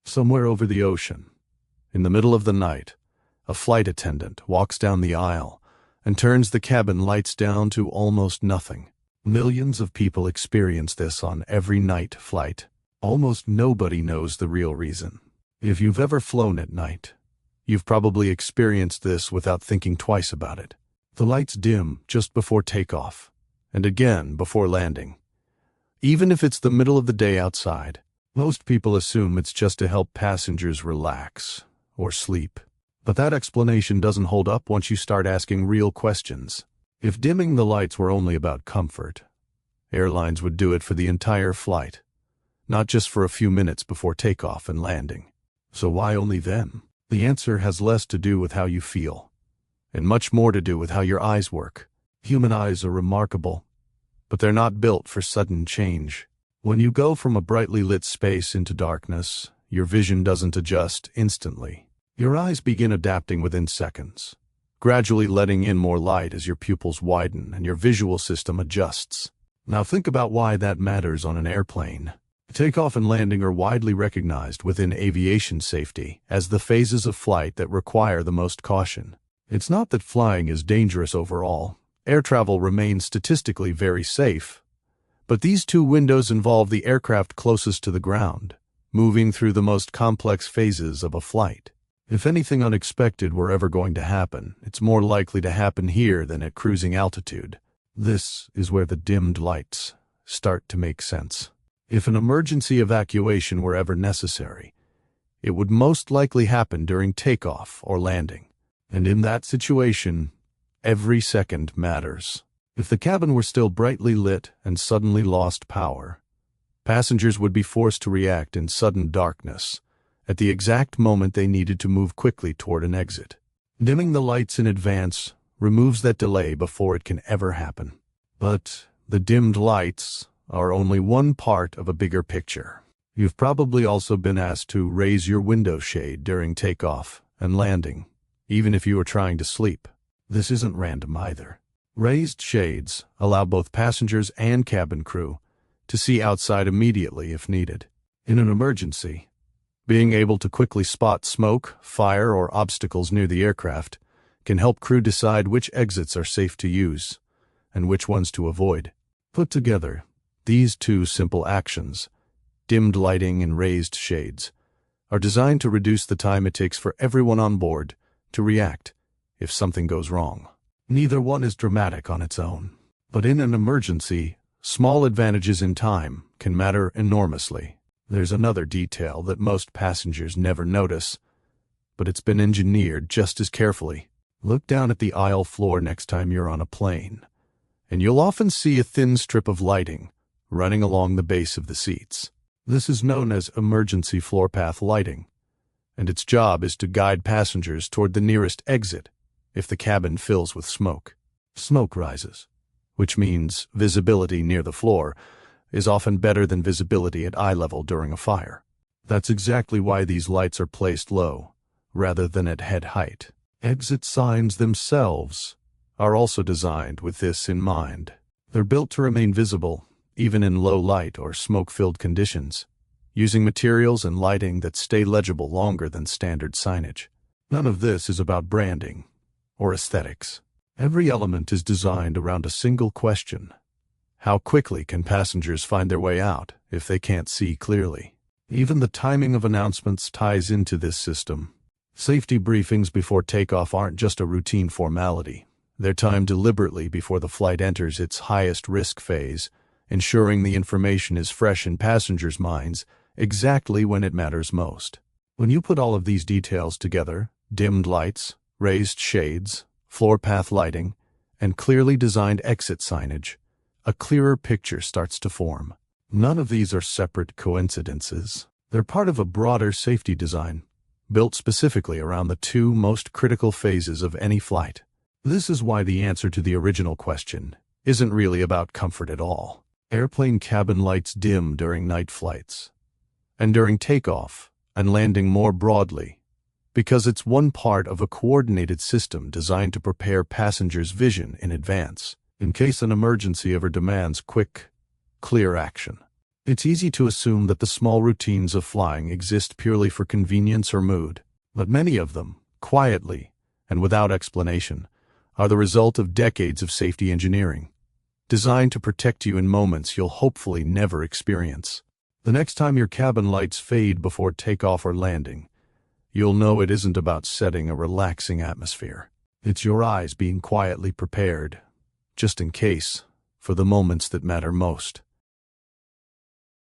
Somewhere over the ocean, in the middle of the night, a flight attendant walks down the aisle and turns the cabin lights down to almost nothing. Millions of people experience this on every night flight. Almost nobody knows the real reason. If you've ever flown at night, you've probably experienced this without thinking twice about it. The lights dim just before takeoff, and again before landing. Even if it's the middle of the day outside, most people assume it's just to help passengers relax or sleep. But that explanation doesn't hold up once you start asking real questions. If dimming the lights were only about comfort, airlines would do it for the entire flight, not just for a few minutes before takeoff and landing. So why only then? The answer has less to do with how you feel, and much more to do with how your eyes work. Human eyes are remarkable, but they're not built for sudden change. When you go from a brightly lit space into darkness, your vision doesn't adjust instantly. Your eyes begin adapting within seconds, gradually letting in more light as your pupils widen and your visual system adjusts. Now think about why that matters on an airplane. Takeoff and landing are widely recognized within aviation safety as the phases of flight that require the most caution. It's not that flying is dangerous overall. Air travel remains statistically very safe. But these two windows involve the aircraft closest to the ground, moving through the most complex phases of a flight. If anything unexpected were ever going to happen, it's more likely to happen here than at cruising altitude. This is where the dimmed lights start to make sense. If an emergency evacuation were ever necessary, it would most likely happen during takeoff or landing. And in that situation, every second matters. If the cabin were still brightly lit and suddenly lost power, passengers would be forced to react in sudden darkness at the exact moment they needed to move quickly toward an exit. Dimming the lights in advance removes that delay before it can ever happen. But the dimmed lights are only one part of a bigger picture. You've probably also been asked to raise your window shade during takeoff and landing, even if you are trying to sleep. This isn't random either. Raised shades allow both passengers and cabin crew to see outside immediately if needed. In an emergency, being able to quickly spot smoke, fire, or obstacles near the aircraft can help crew decide which exits are safe to use and which ones to avoid. Put together, these two simple actions, dimmed lighting and raised shades, are designed to reduce the time it takes for everyone on board to react if something goes wrong. Neither one is dramatic on its own, but in an emergency, small advantages in time can matter enormously. There's another detail that most passengers never notice, but it's been engineered just as carefully. Look down at the aisle floor next time you're on a plane, and you'll often see a thin strip of lighting running along the base of the seats. This is known as emergency floor path lighting, and its job is to guide passengers toward the nearest exit if the cabin fills with smoke. Smoke rises, which means visibility near the floor is often better than visibility at eye level during a fire. That's exactly why these lights are placed low, rather than at head height. Exit signs themselves are also designed with this in mind. They're built to remain visible, even in low light or smoke-filled conditions, using materials and lighting that stay legible longer than standard signage. None of this is about branding or aesthetics. Every element is designed around a single question: how quickly can passengers find their way out if they can't see clearly? Even the timing of announcements ties into this system. Safety briefings before takeoff aren't just a routine formality. They're timed deliberately before the flight enters its highest risk phase, ensuring the information is fresh in passengers' minds exactly when it matters most. When you put all of these details together, dimmed lights, raised shades, floor path lighting, and clearly designed exit signage, a clearer picture starts to form. None of these are separate coincidences. They're part of a broader safety design, built specifically around the two most critical phases of any flight. This is why the answer to the original question isn't really about comfort at all. Airplane cabin lights dim during night flights, and during takeoff and landing more broadly, because it's one part of a coordinated system designed to prepare passengers' vision in advance, in case an emergency ever demands quick, clear action. It's easy to assume that the small routines of flying exist purely for convenience or mood, but many of them, quietly and without explanation, are the result of decades of safety engineering, designed to protect you in moments you'll hopefully never experience. The next time your cabin lights fade before takeoff or landing, you'll know it isn't about setting a relaxing atmosphere. It's your eyes being quietly prepared, just in case, for the moments that matter most.